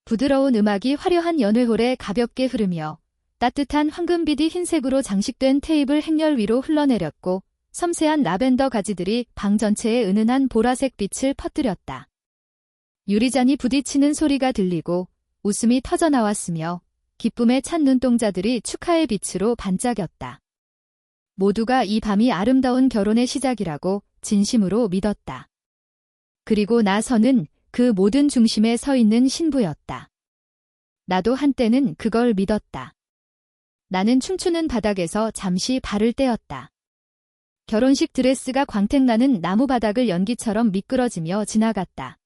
부드러운 음악이 화려한 연회홀에 가볍게 흐르며 따뜻한 황금빛이 흰색으로 장식된 테이블 행렬 위로 흘러내렸고 섬세한 라벤더 가지들이 방 전체에 은은한 보라색 빛을 퍼뜨렸다. 유리잔이 부딪히는 소리가 들리고 웃음이 터져나왔으며 기쁨에 찬 눈동자들이 축하의 빛으로 반짝였다. 모두가 이 밤이 아름다운 결혼의 시작이라고 진심으로 믿었다. 그리고 나서는 그 모든 중심에 서 있는 신부였다. 나도 한때는 그걸 믿었다. 나는 춤추는 바닥에서 잠시 발을 떼었다. 결혼식 드레스가 광택나는 나무 바닥을 연기처럼 미끄러지며 지나갔다.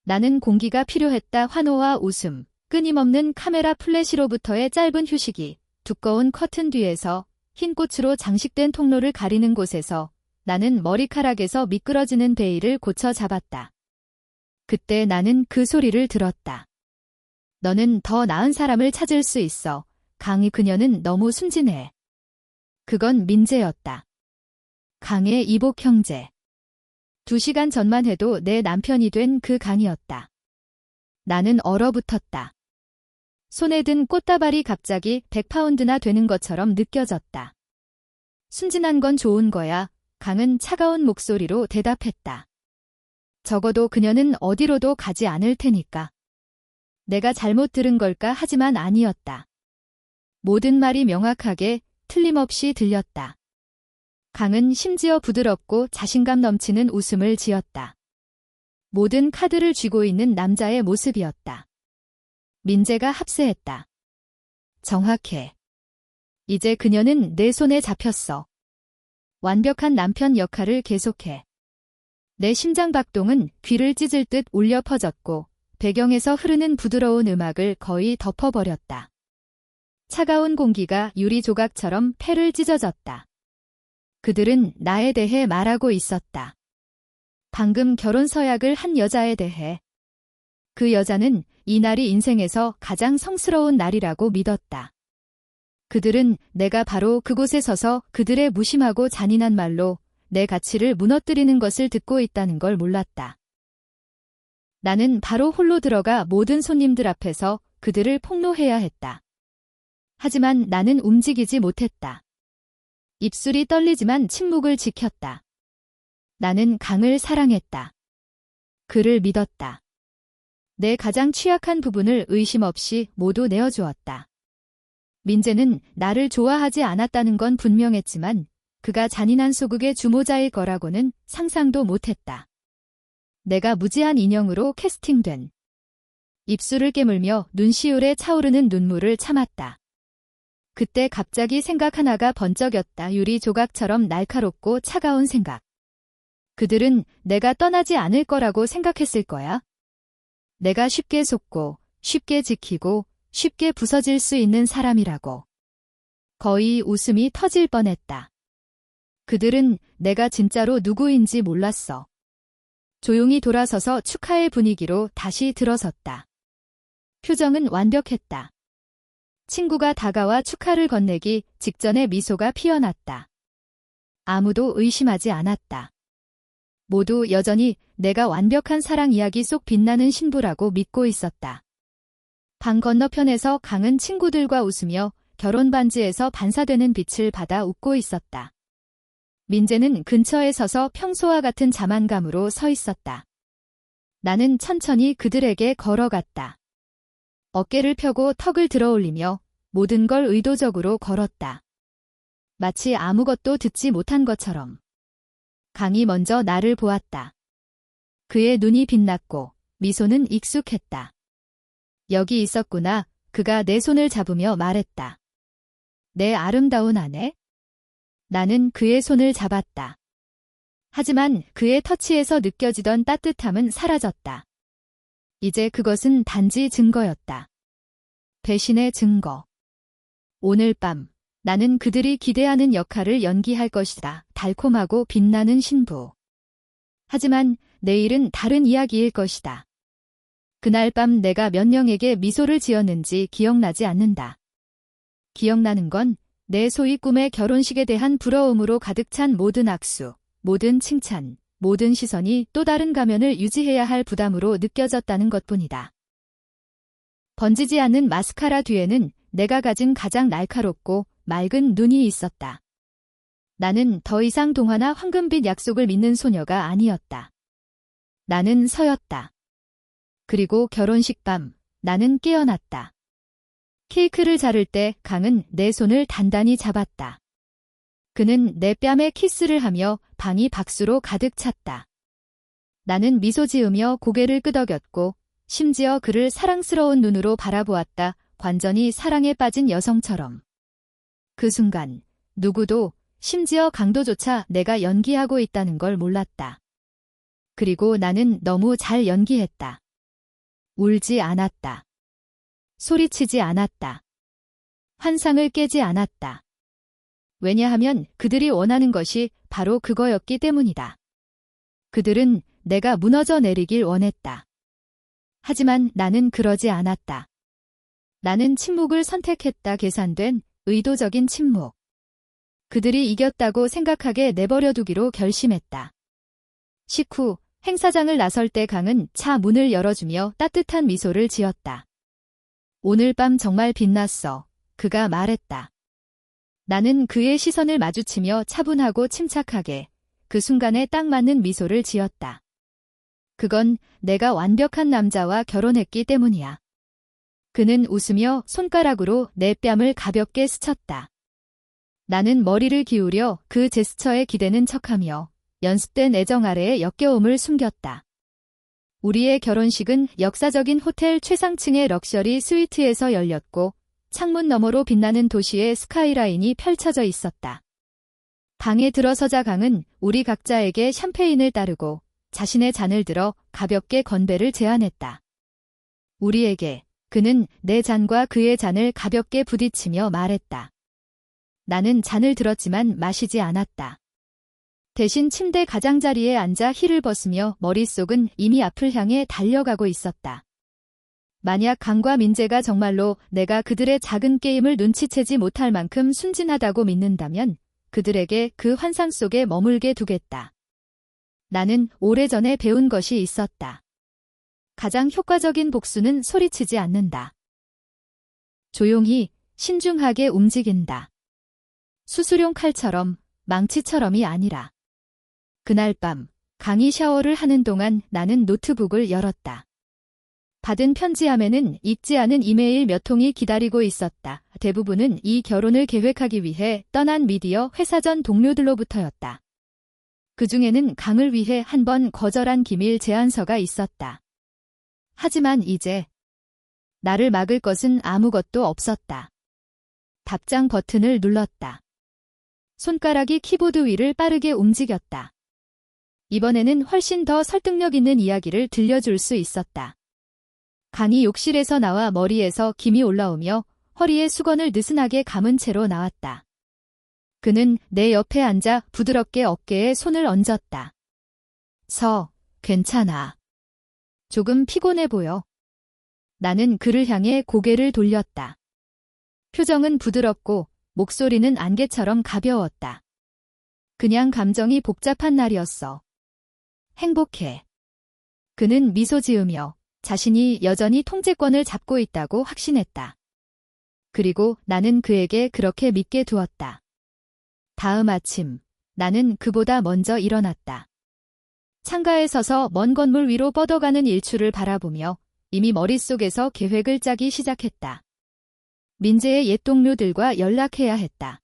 나는 공기가 필요했다. 환호와 웃음, 끊임없는 카메라 플래시로부터의 짧은 휴식이, 두꺼운 커튼 뒤에서 흰 꽃으로 장식된 통로를 가리는 곳에서 나는 머리카락에서 미끄러지는 베일을 고쳐 잡았다. 그때 나는 그 소리를 들었다. 너는 더 나은 사람을 찾을 수 있어. 강희 그녀는 너무 순진해. 그건 민재였다. 강의 이복 형제. 2시간 전만 해도 내 남편이 된 그 강이었다. 나는 얼어붙었다. 손에 든 꽃다발이 갑자기 100파운드나 되는 것처럼 느껴졌다. 순진한 건 좋은 거야. 강은 차가운 목소리로 대답했다. 적어도 그녀는 어디로도 가지 않을 테니까. 내가 잘못 들은 걸까? 하지만 아니었다. 모든 말이 명확하게 틀림없이 들렸다. 강은 심지어 부드럽고 자신감 넘치는 웃음을 지었다. 모든 카드를 쥐고 있는 남자의 모습이었다. 민재가 합세했다. 정확해. 이제 그녀는 내 손에 잡혔어. 완벽한 남편 역할을 계속해. 내 심장 박동은 귀를 찢을 듯 울려 퍼졌고 배경에서 흐르는 부드러운 음악을 거의 덮어버렸다. 차가운 공기가 유리 조각처럼 폐를 찢어졌다. 그들은 나에 대해 말하고 있었다. 방금 결혼 서약을 한 여자에 대해. 그 여자는 이 날이 인생에서 가장 성스러운 날이라고 믿었다. 그들은 내가 바로 그곳에 서서 그들의 무심하고 잔인한 말로 내 가치를 무너뜨리는 것을 듣고 있다는 걸 몰랐다. 나는 바로 홀로 들어가 모든 손님들 앞에서 그들을 폭로해야 했다. 하지만 나는 움직이지 못했다. 입술이 떨리지만 침묵을 지켰다. 나는 강을 사랑했다. 그를 믿었다. 내 가장 취약한 부분을 의심 없이 모두 내어주었다. 민재는 나를 좋아하지 않았다는 건 분명했지만 그가 잔인한 소극의 주모자일 거라고는 상상도 못했다. 내가 무지한 인형으로 캐스팅된. 입술을 깨물며 눈시울에 차오르는 눈물을 참았다. 그때 갑자기 생각 하나가 번쩍였다. 유리 조각처럼 날카롭고 차가운 생각. 그들은 내가 떠나지 않을 거라고 생각했을 거야. 내가 쉽게 속고, 쉽게 지키고, 쉽게 부서질 수 있는 사람이라고. 거의 웃음이 터질 뻔했다. 그들은 내가 진짜로 누구인지 몰랐어. 조용히 돌아서서 축하의 분위기로 다시 들어섰다. 표정은 완벽했다. 친구가 다가와 축하를 건네기 직전에 미소가 피어났다. 아무도 의심하지 않았다. 모두 여전히 내가 완벽한 사랑 이야기 속 빛나는 신부라고 믿고 있었다. 방 건너편에서 강은 친구들과 웃으며 결혼 반지에서 반사되는 빛을 받아 웃고 있었다. 민재는 근처에 서서 평소와 같은 자만감으로 서 있었다. 나는 천천히 그들에게 걸어갔다. 어깨를 펴고 턱을 들어올리며 모든 걸 의도적으로 걸었다. 마치 아무것도 듣지 못한 것처럼. 강이 먼저 나를 보았다. 그의 눈이 빛났고 미소는 익숙했다. 여기 있었구나. 그가 내 손을 잡으며 말했다. 내 아름다운 아내? 나는 그의 손을 잡았다. 하지만 그의 터치에서 느껴지던 따뜻함은 사라졌다. 이제 그것은 단지 증거였다. 배신의 증거. 오늘 밤 나는 그들이 기대하는 역할을 연기할 것이다. 달콤하고 빛나는 신부. 하지만 내일은 다른 이야기일 것이다. 그날 밤 내가 몇 명에게 미소를 지었는지 기억나지 않는다. 기억나는 건 내 소위 꿈의 결혼식에 대한 부러움으로 가득 찬 모든 악수, 모든 칭찬, 모든 시선이 또 다른 가면을 유지해야 할 부담으로 느껴졌다는 것뿐이다. 번지지 않는 마스카라 뒤에는 내가 가진 가장 날카롭고 맑은 눈이 있었다. 나는 더 이상 동화나 황금빛 약속을 믿는 소녀가 아니었다. 나는 서였다. 그리고 결혼식 밤, 나는 깨어났다. 케이크를 자를 때 강은 내 손을 단단히 잡았다. 그는 내 뺨에 키스를 하며 방이 박수로 가득 찼다. 나는 미소 지으며 고개를 끄덕였고 심지어 그를 사랑스러운 눈으로 바라보았다. 완전히 사랑에 빠진 여성처럼. 그 순간 누구도 심지어 강도조차 내가 연기하고 있다는 걸 몰랐다. 그리고 나는 너무 잘 연기했다. 울지 않았다. 소리치지 않았다. 환상을 깨지 않았다. 왜냐하면 그들이 원하는 것이 바로 그거였기 때문이다. 그들은 내가 무너져 내리길 원했다. 하지만 나는 그러지 않았다. 나는 침묵을 선택했다. 계산된, 의도적인 침묵. 그들이 이겼다고 생각하게 내버려두기로 결심했다. 식후 행사장을 나설 때 강은 차 문을 열어주며 따뜻한 미소를 지었다. 오늘 밤 정말 빛났어. 그가 말했다. 나는 그의 시선을 마주치며 차분하고 침착하게 그 순간에 딱 맞는 미소를 지었다. 그건 내가 완벽한 남자와 결혼했기 때문이야. 그는 웃으며 손가락으로 내 뺨을 가볍게 스쳤다. 나는 머리를 기울여 그 제스처에 기대는 척하며 연습된 애정 아래의 역겨움을 숨겼다. 우리의 결혼식은 역사적인 호텔 최상층의 럭셔리 스위트에서 열렸고 창문 너머로 빛나는 도시의 스카이라인이 펼쳐져 있었다. 방에 들어서자 강은 우리 각자에게 샴페인을 따르고 자신의 잔을 들어 가볍게 건배를 제안했다. 우리에게 그는 내 잔과 그의 잔을 가볍게 부딪히며 말했다. 나는 잔을 들었지만 마시지 않았다. 대신 침대 가장자리에 앉아 힐을 벗으며 머릿속은 이미 앞을 향해 달려가고 있었다. 만약 강과 민재가 정말로 내가 그들의 작은 게임을 눈치채지 못할 만큼 순진하다고 믿는다면 그들에게 그 환상 속에 머물게 두겠다. 나는 오래전에 배운 것이 있었다. 가장 효과적인 복수는 소리치지 않는다. 조용히, 신중하게 움직인다. 수술용 칼처럼, 망치처럼이 아니라. 그날 밤, 강이 샤워를 하는 동안 나는 노트북을 열었다. 받은 편지함에는 읽지 않은 이메일 몇 통이 기다리고 있었다. 대부분은 이 결혼을 계획하기 위해 떠난 미디어 회사 전 동료들로부터였다. 그 중에는 강을 위해 한 번 거절한 기밀 제안서가 있었다. 하지만 이제 나를 막을 것은 아무것도 없었다. 답장 버튼을 눌렀다. 손가락이 키보드 위를 빠르게 움직였다. 이번에는 훨씬 더 설득력 있는 이야기를 들려줄 수 있었다. 강이 욕실에서 나와 머리에서 김이 올라오며 허리에 수건을 느슨하게 감은 채로 나왔다. 그는 내 옆에 앉아 부드럽게 어깨에 손을 얹었다. 괜찮아. 조금 피곤해 보여. 나는 그를 향해 고개를 돌렸다. 표정은 부드럽고 목소리는 안개처럼 가벼웠다. 그냥 감정이 복잡한 날이었어. 행복해. 그는 미소 지으며 자신이 여전히 통제권을 잡고 있다고 확신했다. 그리고 나는 그에게 그렇게 믿게 두었다. 다음 아침, 나는 그보다 먼저 일어났다. 창가에 서서 먼 건물 위로 뻗어가는 일출을 바라보며 이미 머릿속에서 계획을 짜기 시작했다. 민재의 옛 동료들과 연락해야 했다.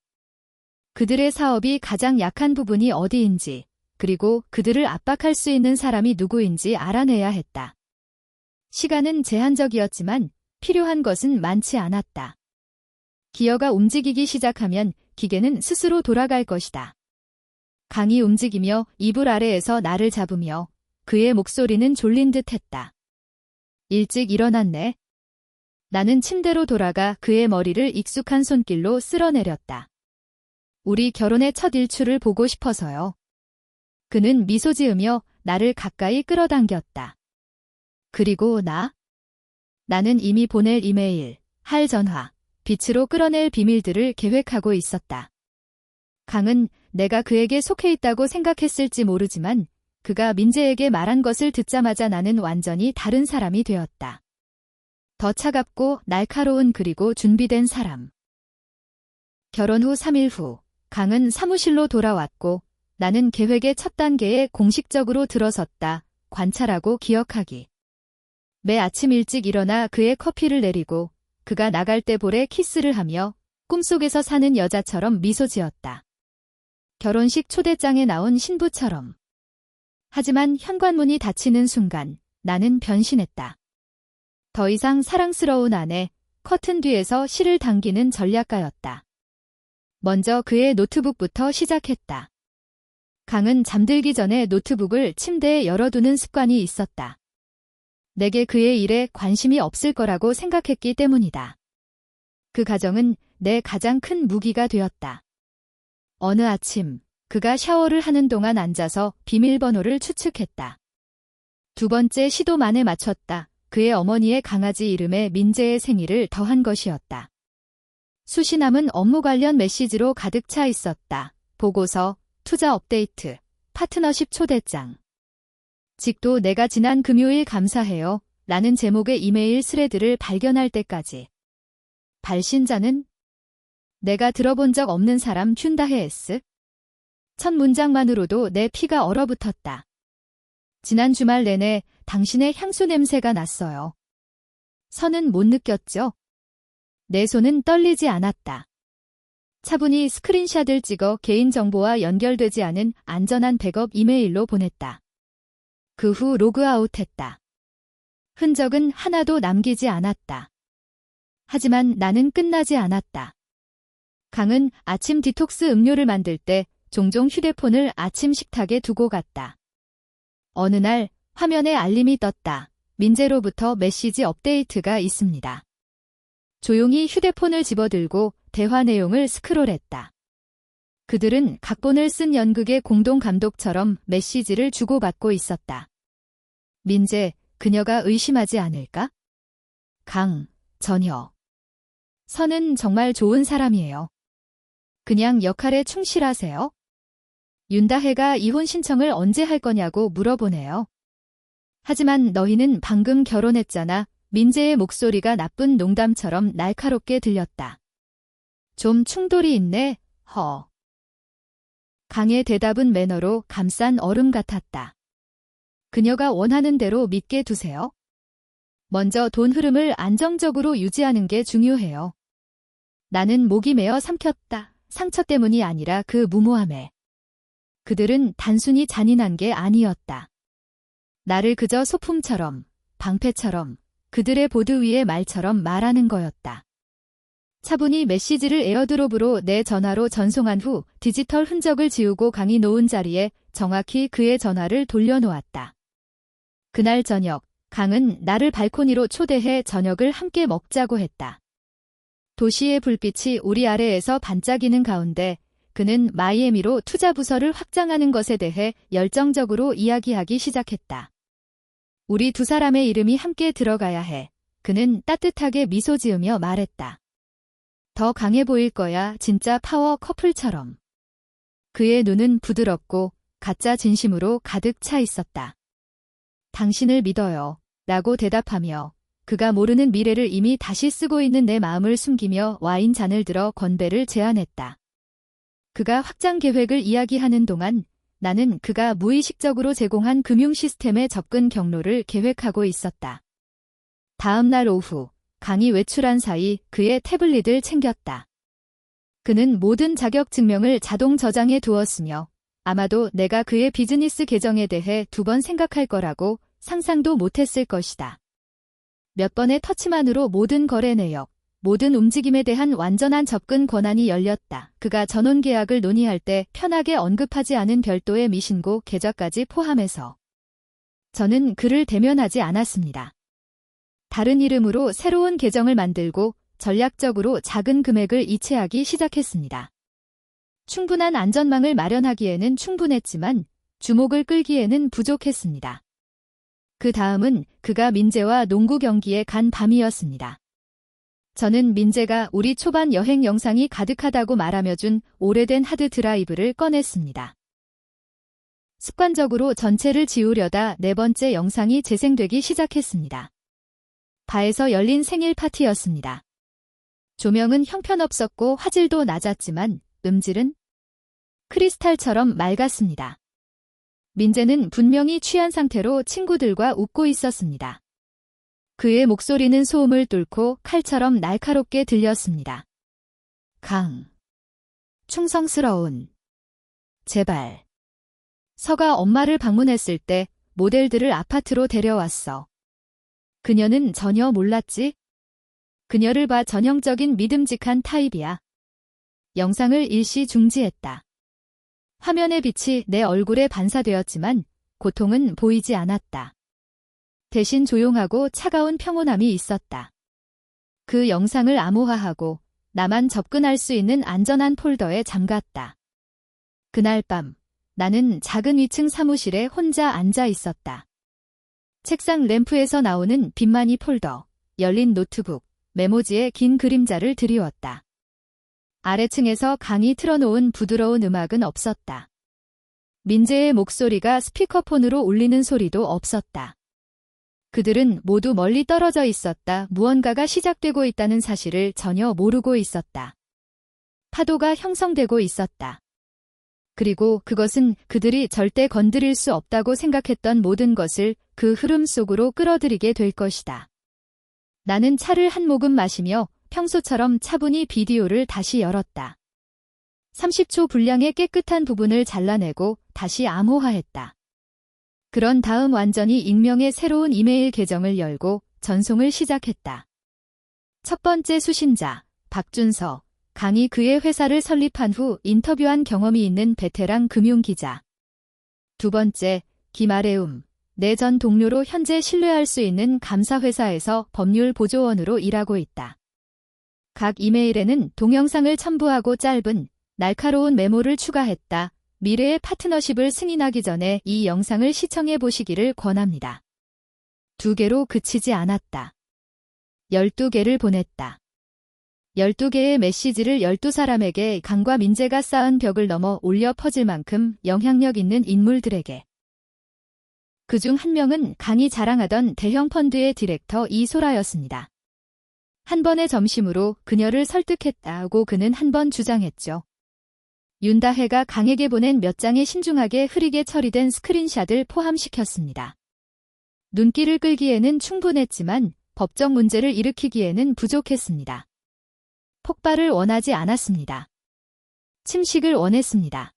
그들의 사업이 가장 약한 부분이 어디인지, 그리고 그들을 압박할 수 있는 사람이 누구인지 알아내야 했다. 시간은 제한적이었지만 필요한 것은 많지 않았다. 기어가 움직이기 시작하면 기계는 스스로 돌아갈 것이다. 강이 움직이며 이불 아래에서 나를 잡으며 그의 목소리는 졸린 듯 했다. 일찍 일어났네. 나는 침대로 돌아가 그의 머리를 익숙한 손길로 쓸어내렸다. 우리 결혼의 첫 일출을 보고 싶어서요. 그는 미소 지으며 나를 가까이 끌어당겼다. 그리고 나는 이미 보낼 이메일, 할 전화, 빛으로 끌어낼 비밀들을 계획하고 있었다. 강은 내가 그에게 속해 있다고 생각했을지 모르지만 그가 민재에게 말한 것을 듣자마자 나는 완전히 다른 사람이 되었다. 더 차갑고 날카로운 그리고 준비된 사람. 결혼 후 3일 후 강은 사무실로 돌아왔고 나는 계획의 첫 단계에 공식적으로 들어섰다. 관찰하고 기억하기. 매 아침 일찍 일어나 그의 커피를 내리고 그가 나갈 때 볼에 키스를 하며 꿈속에서 사는 여자처럼 미소 지었다. 결혼식 초대장에 나온 신부처럼. 하지만 현관문이 닫히는 순간 나는 변신했다. 더 이상 사랑스러운 아내, 커튼 뒤에서 실을 당기는 전략가였다. 먼저 그의 노트북부터 시작했다. 강은 잠들기 전에 노트북을 침대에 열어두는 습관이 있었다. 내게 그의 일에 관심이 없을 거라고 생각했기 때문이다. 그 가정은 내 가장 큰 무기가 되었다. 어느 아침, 그가 샤워를 하는 동안 앉아서 비밀번호를 추측했다. 두 번째 시도만에 맞췄다. 그의 어머니의 강아지 이름에 민재의 생일을 더한 것이었다. 수시 남은 업무 관련 메시지로 가득 차 있었다. 보고서, 투자 업데이트, 파트너십 초대장. 직도 내가 지난 금요일 감사해요. 라는 제목의 이메일 스레드를 발견할 때까지. 발신자는? 내가 들어본 적 없는 사람 튠다헤 S. 첫 문장만으로도 내 피가 얼어붙었다. 지난 주말 내내 당신의 향수 냄새가 났어요. 선은 못 느꼈죠? 내 손은 떨리지 않았다. 차분히 스크린샷을 찍어 개인정보와 연결되지 않은 안전한 백업 이메일로 보냈다. 그 후 로그아웃했다. 흔적은 하나도 남기지 않았다. 하지만 나는 끝나지 않았다. 강은 아침 디톡스 음료를 만들 때 종종 휴대폰을 아침 식탁에 두고 갔다. 어느 날 화면에 알림이 떴다. 민재로부터 메시지 업데이트가 있습니다. 조용히 휴대폰을 집어들고 대화 내용을 스크롤했다. 그들은 각본을 쓴 연극의 공동 감독처럼 메시지를 주고받고 있었다. 민재, 그녀가 의심하지 않을까? 강, 전혀. 선은 정말 좋은 사람이에요. 그냥 역할에 충실하세요. 윤다혜가 이혼 신청을 언제 할 거냐고 물어보네요. 하지만 너희는 방금 결혼했잖아. 민재의 목소리가 나쁜 농담처럼 날카롭게 들렸다. 좀 충돌이 있네, 허. 강의 대답은 매너로 감싼 얼음 같았다. 그녀가 원하는 대로 믿게 두세요. 먼저 돈 흐름을 안정적으로 유지하는 게 중요해요. 나는 목이 메어 삼켰다. 상처 때문이 아니라 그 무모함에. 그들은 단순히 잔인한 게 아니었다. 나를 그저 소품처럼, 방패처럼, 그들의 보드 위의 말처럼 말하는 거였다. 차분히 메시지를 에어드롭으로 내 전화로 전송한 후 디지털 흔적을 지우고 강이 놓은 자리에 정확히 그의 전화를 돌려놓았다. 그날 저녁, 강은 나를 발코니로 초대해 저녁을 함께 먹자고 했다. 도시의 불빛이 우리 아래에서 반짝이는 가운데 그는 마이애미로 투자 부서를 확장하는 것에 대해 열정적으로 이야기하기 시작했다. 우리 두 사람의 이름이 함께 들어가야 해. 그는 따뜻하게 미소 지으며 말했다. 더 강해 보일 거야, 진짜 파워 커플처럼. 그의 눈은 부드럽고 가짜 진심으로 가득 차 있었다. 당신을 믿어요. 라고 대답하며 그가 모르는 미래를 이미 다시 쓰고 있는 내 마음을 숨기며 와인 잔을 들어 건배를 제안했다. 그가 확장 계획을 이야기하는 동안 나는 그가 무의식적으로 제공한 금융 시스템의 접근 경로를 계획하고 있었다. 다음 날 오후, 강이 외출한 사이 그의 태블릿을 챙겼다. 그는 모든 자격 증명을 자동 저장해 두었으며 아마도 내가 그의 비즈니스 계정에 대해 2번 생각할 거라고 상상도 못했을 것이다. 몇 번의 터치만으로 모든 거래 내역, 모든 움직임에 대한 완전한 접근 권한이 열렸다. 그가 전원 계약을 논의할 때 편하게 언급하지 않은 별도의 미신고 계좌까지 포함해서. 저는 그를 대면하지 않았습니다. 다른 이름으로 새로운 계정을 만들고 전략적으로 작은 금액을 이체하기 시작했습니다. 충분한 안전망을 마련하기에는 충분했지만 주목을 끌기에는 부족했습니다. 그 다음은 그가 민재와 농구 경기에 간 밤이었습니다. 저는 민재가 우리 초반 여행 영상이 가득하다고 말하며 준 오래된 하드 드라이브를 꺼냈습니다. 습관적으로 전체를 지우려다 4번째 영상이 재생되기 시작했습니다. 바에서 열린 생일 파티였습니다. 조명은 형편없었고 화질도 낮았지만 음질은 크리스탈처럼 맑았습니다. 민재는 분명히 취한 상태로 친구들과 웃고 있었습니다. 그의 목소리는 소음을 뚫고 칼처럼 날카롭게 들렸습니다. 강. 충성스러운. 제발. 서가 엄마를 방문했을 때 모델들을 아파트로 데려왔어. 그녀는 전혀 몰랐지? 그녀를 봐 전형적인 믿음직한 타입이야. 영상을 일시 중지했다. 화면의 빛이 내 얼굴에 반사되었지만 고통은 보이지 않았다. 대신 조용하고 차가운 평온함이 있었다. 그 영상을 암호화하고 나만 접근할 수 있는 안전한 폴더에 잠갔다. 그날 밤 나는 작은 위층 사무실에 혼자 앉아 있었다. 책상 램프에서 나오는 빛만이 폴더, 열린 노트북, 메모지에 긴 그림자를 드리웠다. 아래층에서 강이 틀어놓은 부드러운 음악은 없었다. 민재의 목소리가 스피커폰으로 울리는 소리도 없었다. 그들은 모두 멀리 떨어져 있었다. 무언가가 시작되고 있다는 사실을 전혀 모르고 있었다. 파도가 형성되고 있었다. 그리고 그것은 그들이 절대 건드릴 수 없다고 생각했던 모든 것을 그 흐름 속으로 끌어들이게 될 것이다. 나는 차를 한 모금 마시며 평소처럼 차분히 비디오를 다시 열었다. 30초 분량의 깨끗한 부분을 잘라내고 다시 암호화했다. 그런 다음 완전히 익명의 새로운 이메일 계정을 열고 전송을 시작했다. 첫 번째 수신자, 박준서, 강이 그의 회사를 설립한 후 인터뷰한 경험이 있는 베테랑 금융기자. 두 번째, 김아래움, 내 전 동료로 현재 신뢰할 수 있는 감사회사에서 법률 보조원으로 일하고 있다. 각 이메일에는 동영상을 첨부하고 짧은, 날카로운 메모를 추가했다. 미래의 파트너십을 승인하기 전에 이 영상을 시청해 보시기를 권합니다. 2개로 그치지 않았다. 12개를 보냈다. 12개의 메시지를 12사람에게 강과 민재가 쌓은 벽을 넘어 올려 퍼질 만큼 영향력 있는 인물들에게. 그중 한 명은 강이 자랑하던 대형 펀드의 디렉터 이소라였습니다. 한 번의 점심으로 그녀를 설득했다고 그는 한 번 주장했죠. 윤다혜가 강에게 보낸 몇 장의 신중하게 흐리게 처리된 스크린샷을 포함시켰습니다. 눈길을 끌기에는 충분했지만 법적 문제를 일으키기에는 부족했습니다. 폭발을 원하지 않았습니다. 침식을 원했습니다.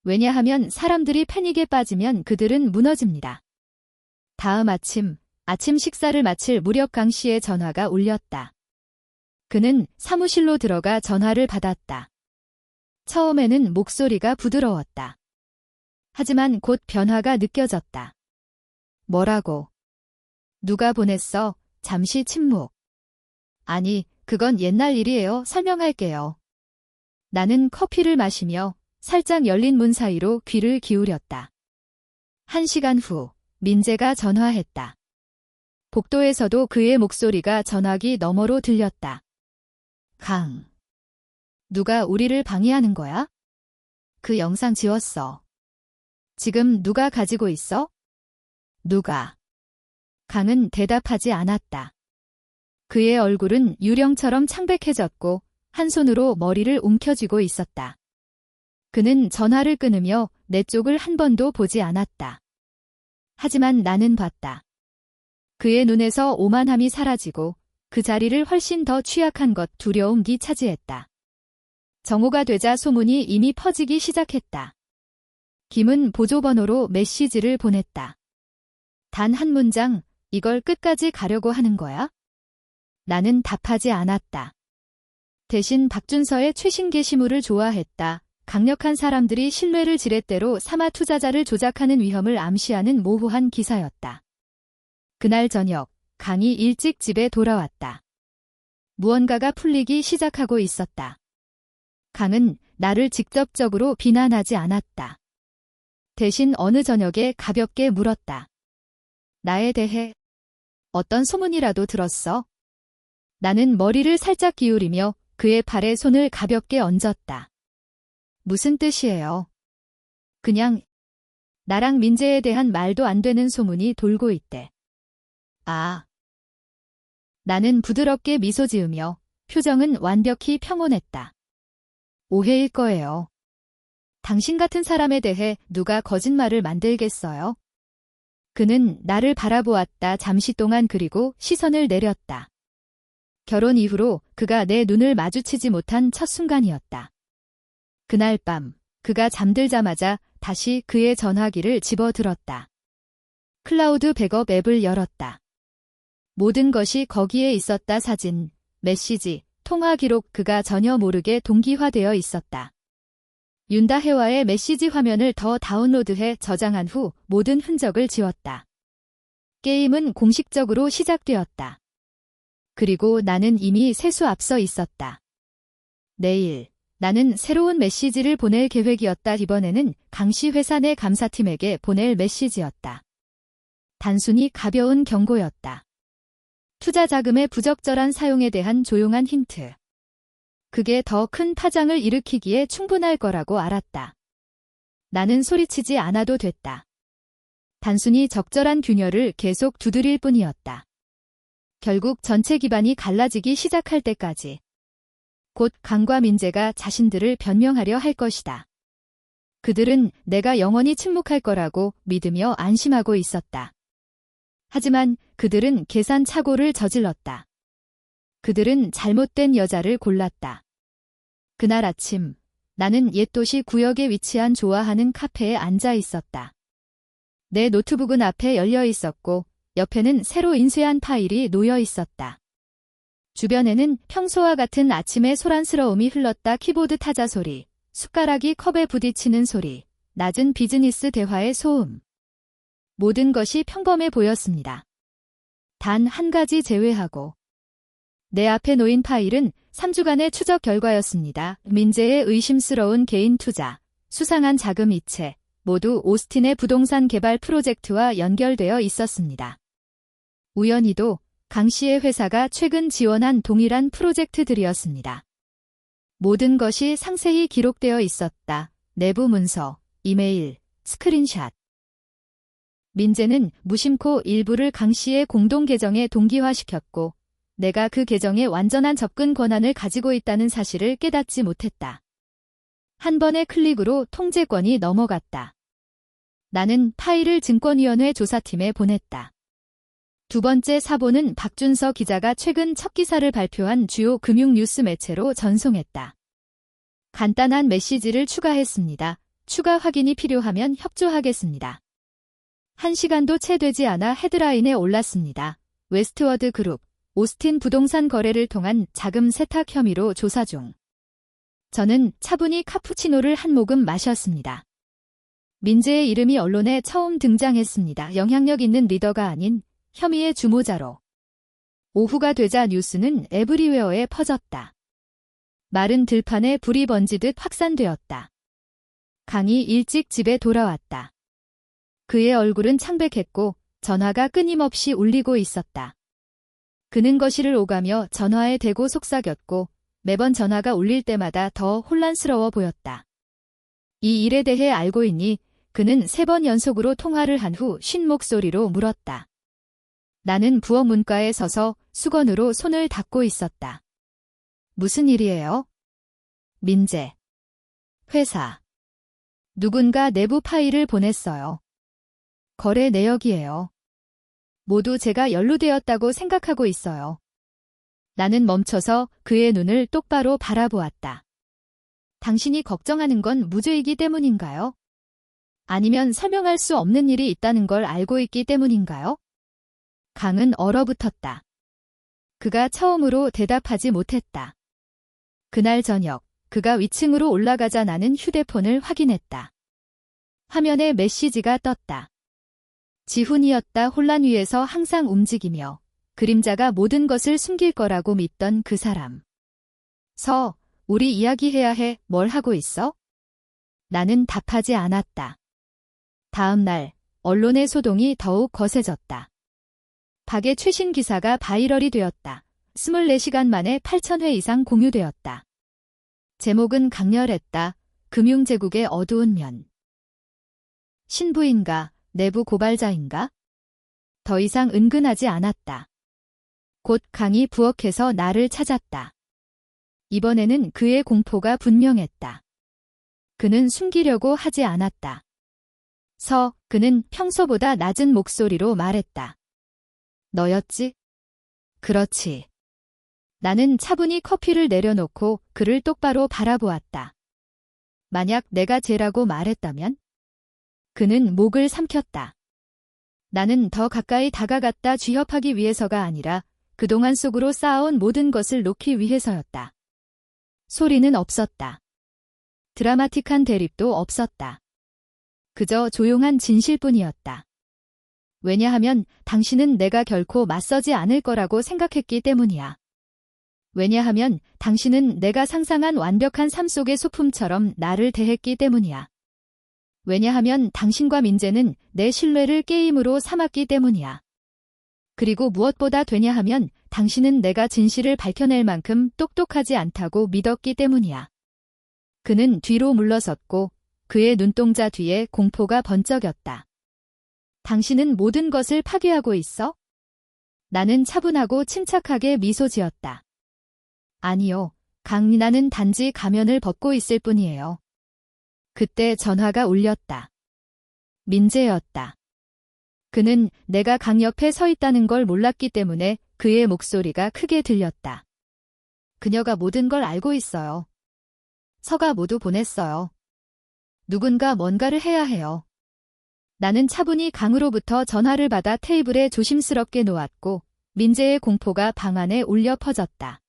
왜냐하면 사람들이 패닉에 빠지면 그들은 무너집니다. 다음 아침 식사를 마칠 무렵 강 씨의 전화가 울렸다. 그는 사무실로 들어가 전화를 받았다. 처음에는 목소리가 부드러웠다. 하지만 곧 변화가 느껴졌다. 뭐라고? 누가 보냈어? 잠시 침묵. 아니, 그건 옛날 일이에요. 설명할게요. 나는 커피를 마시며 살짝 열린 문 사이로 귀를 기울였다. 1시간 후, 민재가 전화했다. 복도에서도 그의 목소리가 전화기 너머로 들렸다. 강. 누가 우리를 방해하는 거야? 그 영상 지웠어. 지금 누가 가지고 있어? 누가? 강은 대답하지 않았다. 그의 얼굴은 유령처럼 창백해졌고 한 손으로 머리를 움켜쥐고 있었다. 그는 전화를 끊으며 내 쪽을 한 번도 보지 않았다. 하지만 나는 봤다. 그의 눈에서 오만함이 사라지고 그 자리를 훨씬 더 취약한 것 두려움이 차지했다. 정오가 되자 소문이 이미 퍼지기 시작했다. 김은 보조번호로 메시지를 보냈다. 단 한 문장, 이걸 끝까지 가려고 하는 거야? 나는 답하지 않았다. 대신 박준서의 최신 게시물을 좋아했다. 강력한 사람들이 신뢰를 지렛대로 삼아 투자자를 조작하는 위험을 암시하는 모호한 기사였다. 그날 저녁, 강이 일찍 집에 돌아왔다. 무언가가 풀리기 시작하고 있었다. 강은 나를 직접적으로 비난하지 않았다. 대신 어느 저녁에 가볍게 물었다. 나에 대해 어떤 소문이라도 들었어? 나는 머리를 살짝 기울이며 그의 팔에 손을 가볍게 얹었다. 무슨 뜻이에요? 그냥 나랑 민재에 대한 말도 안 되는 소문이 돌고 있대. 아. 나는 부드럽게 미소 지으며 표정은 완벽히 평온했다. 오해일 거예요. 당신 같은 사람에 대해 누가 거짓말을 만들겠어요? 그는 나를 바라보았다. 잠시 동안. 그리고 시선을 내렸다. 결혼 이후로 그가 내 눈을 마주치지 못한 첫 순간이었다. 그날 밤 그가 잠들자마자 다시 그의 전화기를 집어들었다. 클라우드 백업 앱을 열었다. 모든 것이 거기에 있었다. 사진, 메시지, 통화 기록. 그가 전혀 모르게 동기화되어 있었다. 윤다혜와의 메시지 화면을 더 다운로드해 저장한 후 모든 흔적을 지웠다. 게임은 공식적으로 시작되었다. 그리고 나는 이미 세수 앞서 있었다. 내일, 나는 새로운 메시지를 보낼 계획이었다. 이번에는 강씨 회사 내 감사팀에게 보낼 메시지였다. 단순히 가벼운 경고였다. 투자 자금의 부적절한 사용에 대한 조용한 힌트. 그게 더 큰 파장을 일으키기에 충분할 거라고 알았다. 나는 소리치지 않아도 됐다. 단순히 적절한 균열을 계속 두드릴 뿐이었다. 결국 전체 기반이 갈라지기 시작할 때까지. 곧 강과 민재가 자신들을 변명하려 할 것이다. 그들은 내가 영원히 침묵할 거라고 믿으며 안심하고 있었다. 하지만 그들은 계산착오를 저질렀다. 그들은 잘못된 여자를 골랐다. 그날 아침, 나는 옛 도시 구역에 위치한 좋아하는 카페에 앉아 있었다. 내 노트북은 앞에 열려 있었고, 옆에는 새로 인쇄한 파일이 놓여 있었다. 주변에는 평소와 같은 아침의 소란스러움이 흘렀다. 키보드 타자 소리, 숟가락이 컵에 부딪히는 소리, 낮은 비즈니스 대화의 소음. 모든 것이 평범해 보였습니다. 단 한 가지 제외하고. 내 앞에 놓인 파일은 3주간의 추적 결과였습니다. 민재의 의심스러운 개인 투자, 수상한 자금 이체, 모두 오스틴의 부동산 개발 프로젝트와 연결되어 있었습니다. 우연히도 강 씨의 회사가 최근 지원한 동일한 프로젝트들이었습니다. 모든 것이 상세히 기록되어 있었다. 내부 문서, 이메일, 스크린샷. 민재는 무심코 일부를 강 씨의 공동 계정에 동기화시켰고, 내가 그 계정에 완전한 접근 권한을 가지고 있다는 사실을 깨닫지 못했다. 한 번의 클릭으로 통제권이 넘어갔다. 나는 파일을 증권위원회 조사팀에 보냈다. 두 번째 사보는 박준서 기자가 최근 첫 기사를 발표한 주요 금융 뉴스 매체로 전송했다. 간단한 메시지를 추가했습니다. 추가 확인이 필요하면 협조하겠습니다. 1시간도 채 되지 않아 헤드라인에 올랐습니다. 웨스트워드 그룹, 오스틴 부동산 거래를 통한 자금 세탁 혐의로 조사 중. 저는 차분히 카푸치노를 한 모금 마셨습니다. 민재의 이름이 언론에 처음 등장했습니다. 영향력 있는 리더가 아닌 혐의의 주모자로. 오후가 되자 뉴스는 에브리웨어에 퍼졌다. 마른 들판에 불이 번지듯 확산되었다. 강이 일찍 집에 돌아왔다. 그의 얼굴은 창백했고 전화가 끊임없이 울리고 있었다. 그는 거실을 오가며 전화에 대고 속삭였고 매번 전화가 울릴 때마다 더 혼란스러워 보였다. 이 일에 대해 알고 있니? 그는 3번 연속으로 통화를 한 후 쉰 목소리로 물었다. 나는 부엌 문가에 서서 수건으로 손을 닦고 있었다. 무슨 일이에요? 민재. 회사. 누군가 내부 파일을 보냈어요. 거래 내역이에요. 모두 제가 연루되었다고 생각하고 있어요. 나는 멈춰서 그의 눈을 똑바로 바라보았다. 당신이 걱정하는 건 무죄이기 때문인가요? 아니면 설명할 수 없는 일이 있다는 걸 알고 있기 때문인가요? 강은 얼어붙었다. 그가 처음으로 대답하지 못했다. 그날 저녁, 그가 위층으로 올라가자 나는 휴대폰을 확인했다. 화면에 메시지가 떴다. 지훈이었다. 혼란 위에서 항상 움직이며 그림자가 모든 것을 숨길 거라고 믿던 그 사람. 우리 이야기해야 해. 뭘 하고 있어? 나는 답하지 않았다. 다음 날, 언론의 소동이 더욱 거세졌다. 박의 최신 기사가 바이럴이 되었다. 24시간 만에 8,000회 이상 공유되었다. 제목은 강렬했다. 금융제국의 어두운 면. 신부인가? 내부 고발자인가? 더 이상 은근하지 않았다. 곧 강이 부엌에서 나를 찾았다. 이번에는 그의 공포가 분명했다. 그는 숨기려고 하지 않았다. 그는 평소보다 낮은 목소리로 말했다. 너였지? 그렇지. 나는 차분히 커피를 내려놓고 그를 똑바로 바라보았다. 만약 내가 쟤라고 말했다면? 그는 목을 삼켰다. 나는 더 가까이 다가갔다 쥐협하기 위해서가 아니라 그동안 속으로 쌓아온 모든 것을 놓기 위해서였다. 소리는 없었다. 드라마틱한 대립도 없었다. 그저 조용한 진실뿐이었다. 왜냐하면 당신은 내가 결코 맞서지 않을 거라고 생각했기 때문이야. 왜냐하면 당신은 내가 상상한 완벽한 삶 속의 소품처럼 나를 대했기 때문이야. 왜냐하면 당신과 민재는 내 신뢰를 게임으로 삼았기 때문이야. 그리고 무엇보다 되냐하면 당신은 내가 진실을 밝혀낼 만큼 똑똑하지 않다고 믿었기 때문이야. 그는 뒤로 물러섰고 그의 눈동자 뒤에 공포가 번쩍였다. 당신은 모든 것을 파괴하고 있어? 나는 차분하고 침착하게 미소 지었다. 아니요, 나는 단지 가면을 벗고 있을 뿐이에요. 그때 전화가 울렸다. 민재였다. 그는 내가 강 옆에 서 있다는 걸 몰랐기 때문에 그의 목소리가 크게 들렸다. 그녀가 모든 걸 알고 있어요. 서가 모두 보냈어요. 누군가 뭔가를 해야 해요. 나는 차분히 강으로부터 전화를 받아 테이블에 조심스럽게 놓았고 민재의 공포가 방 안에 울려 퍼졌다.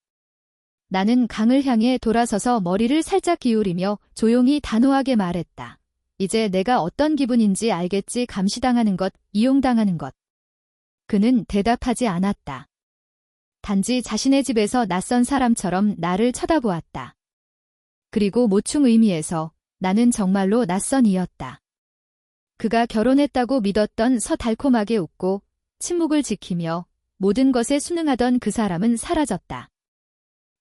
나는 강을 향해 돌아서서 머리를 살짝 기울이며 조용히 단호하게 말했다. 이제 내가 어떤 기분인지 알겠지. 감시당하는 것, 이용당하는 것. 그는 대답하지 않았다. 단지 자신의 집에서 낯선 사람처럼 나를 쳐다보았다. 그리고 모충 의미에서 나는 정말로 낯선 이였다. 그가 결혼했다고 믿었던 달콤하게 웃고 침묵을 지키며 모든 것에 순응하던 그 사람은 사라졌다.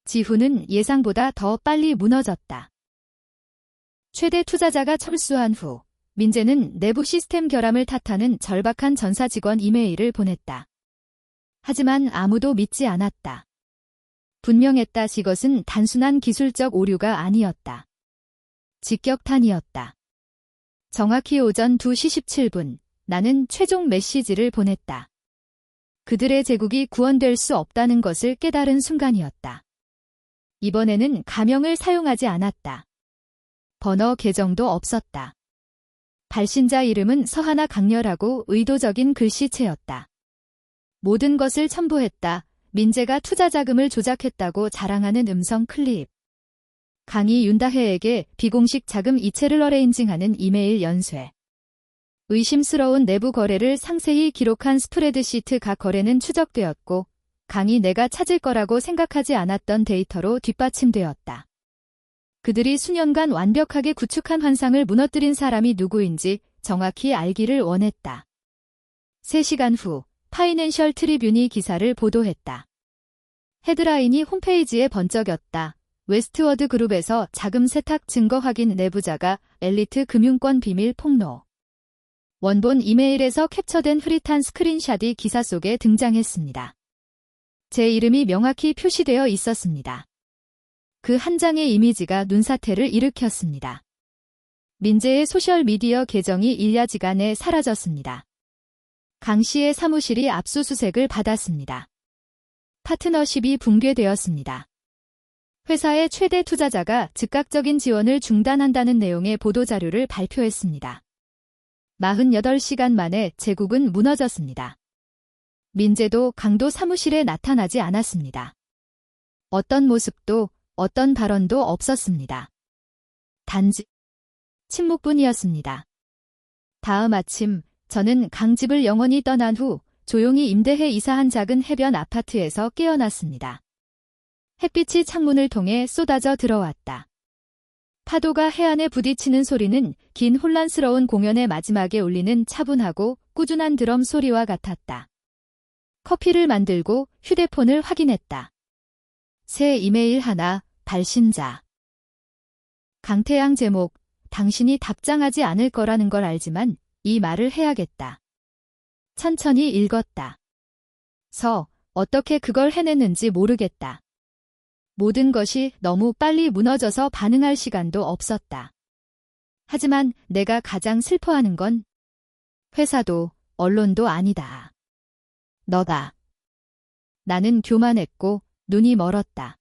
지후는 예상보다 더 빨리 무너졌다. 최대 투자자가 철수한 후 민재는 내부 시스템 결함을 탓하는 절박한 전사 직원 이메일을 보냈다. 하지만 아무도 믿지 않았다. 분명했다. 이것은 단순한 기술적 오류가 아니었다. 직격탄이었다. 정확히 오전 2시 17분 나는 최종 메시지를 보냈다. 그들의 제국이 구원될 수 없다는 것을 깨달은 순간이었다. 이번에는 가명을 사용하지 않았다. 번호 계정도 없었다. 발신자 이름은 서하나 강렬하고 의도적인 글씨체였다. 모든 것을 첨부했다. 민재가 투자 자금을 조작했다고 자랑하는 음성 클립. 강이 윤다혜에게 비공식 자금 이체를 어레인징하는 이메일 연쇄. 의심스러운 내부 거래를 상세히 기록한 스프레드시트. 각 거래는 추적되었고 강이 내가 찾을 거라고 생각하지 않았던 데이터로 뒷받침되었다. 그들이 수년간 완벽하게 구축한 환상을 무너뜨린 사람이 누구인지 정확히 알기를 원했다. 3시간 후 파이낸셜 트리뷴이 기사를 보도했다. 헤드라인이 홈페이지에 번쩍였다. 웨스트워드 그룹에서 자금 세탁 증거 확인. 내부자가 엘리트 금융권 비밀 폭로. 원본 이메일에서 캡처된 흐릿한 스크린샷이 기사 속에 등장했습니다. 제 이름이 명확히 표시되어 있었습니다. 그 한 장의 이미지가 눈사태를 일으켰습니다. 민재의 소셜미디어 계정이 일야지간에 사라졌습니다. 강 씨의 사무실이 압수수색을 받았습니다. 파트너십이 붕괴되었습니다. 회사의 최대 투자자가 즉각적인 지원을 중단한다는 내용의 보도자료를 발표했습니다. 48시간 만에 제국은 무너졌습니다. 민재도 강도 사무실에 나타나지 않았습니다. 어떤 모습도 어떤 발언도 없었습니다. 단지 침묵뿐이었습니다. 다음 아침 저는 강 집을 영원히 떠난 후 조용히 임대해 이사한 작은 해변 아파트에서 깨어났습니다. 햇빛이 창문을 통해 쏟아져 들어왔다. 파도가 해안에 부딪히는 소리는 긴 혼란스러운 공연의 마지막에 울리는 차분하고 꾸준한 드럼 소리와 같았다. 커피를 만들고 휴대폰을 확인했다. 새 이메일 하나, 발신자. 강태양. 제목, 당신이 답장하지 않을 거라는 걸 알지만 이 말을 해야겠다. 천천히 읽었다. 어떻게 그걸 해냈는지 모르겠다. 모든 것이 너무 빨리 무너져서 반응할 시간도 없었다. 하지만 내가 가장 슬퍼하는 건 회사도 언론도 아니다. 너다. 나는 교만했고 눈이 멀었다.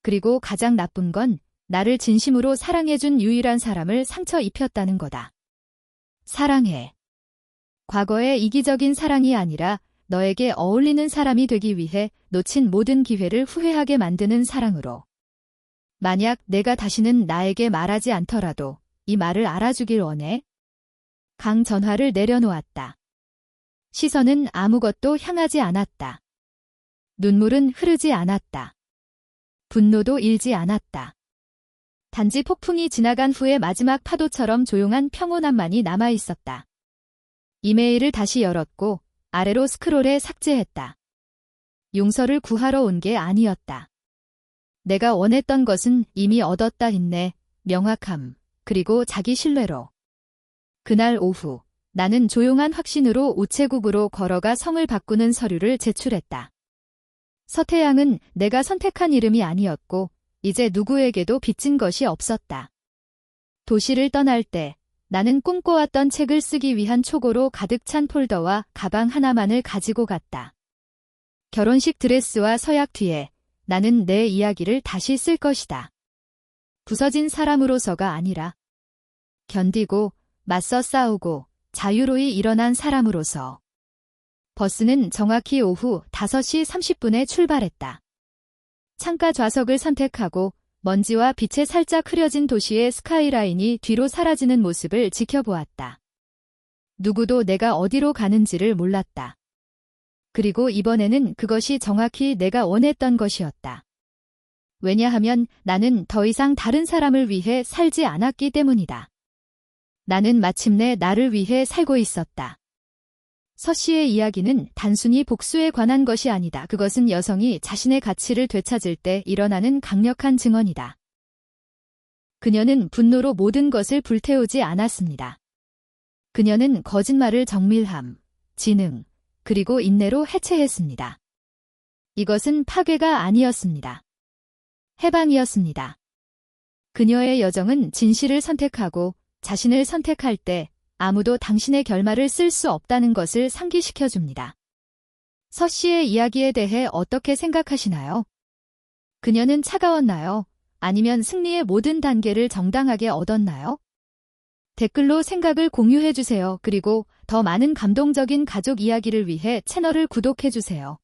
그리고 가장 나쁜 건 나를 진심으로 사랑해준 유일한 사람을 상처 입혔다는 거다. 사랑해. 과거의 이기적인 사랑이 아니라 너에게 어울리는 사람이 되기 위해 놓친 모든 기회를 후회하게 만드는 사랑으로. 만약 내가 다시는 나에게 말하지 않더라도 이 말을 알아주길 원해. 강 전화를 내려놓았다. 시선은 아무것도 향하지 않았다. 눈물은 흐르지 않았다. 분노도 일지 않았다. 단지 폭풍이 지나간 후의 마지막 파도처럼 조용한 평온함만이 남아있었다. 이메일을 다시 열었고 아래로 스크롤해 삭제했다. 용서를 구하러 온 게 아니었다. 내가 원했던 것은 이미 얻었다. 인내, 명확함, 그리고 자기 신뢰로. 그날 오후 나는 조용한 확신으로 우체국으로 걸어가 성을 바꾸는 서류를 제출했다. 서태양은 내가 선택한 이름이 아니었고 이제 누구에게도 빚진 것이 없었다. 도시를 떠날 때 나는 꿈꿔왔던 책을 쓰기 위한 초고로 가득 찬 폴더와 가방 하나만을 가지고 갔다. 결혼식 드레스와 서약 뒤에 나는 내 이야기를 다시 쓸 것이다. 부서진 사람으로서가 아니라 견디고 맞서 싸우고 자유로이 일어난 사람으로서. 버스는 정확히 오후 5시 30분에 출발했다. 창가 좌석을 선택하고 먼지와 빛에 살짝 흐려진 도시의 스카이라인이 뒤로 사라지는 모습을 지켜보았다. 누구도 내가 어디로 가는지를 몰랐다. 그리고 이번에는 그것이 정확히 내가 원했던 것이었다. 왜냐하면 나는 더 이상 다른 사람을 위해 살지 않았기 때문이다. 나는 마침내 나를 위해 살고 있었다. 서 씨의 이야기는 단순히 복수에 관한 것이 아니다. 그것은 여성이 자신의 가치를 되찾을 때 일어나는 강력한 증언이다. 그녀는 분노로 모든 것을 불태우지 않았습니다. 그녀는 거짓말을 정밀함, 지능, 그리고 인내로 해체했습니다. 이것은 파괴가 아니었습니다. 해방이었습니다. 그녀의 여정은 진실을 선택하고 자신을 선택할 때 아무도 당신의 결말을 쓸 수 없다는 것을 상기시켜줍니다. 서 씨의 이야기에 대해 어떻게 생각하시나요? 그녀는 차가웠나요? 아니면 승리의 모든 단계를 정당하게 얻었나요? 댓글로 생각을 공유해주세요. 그리고 더 많은 감동적인 가족 이야기를 위해 채널을 구독해주세요.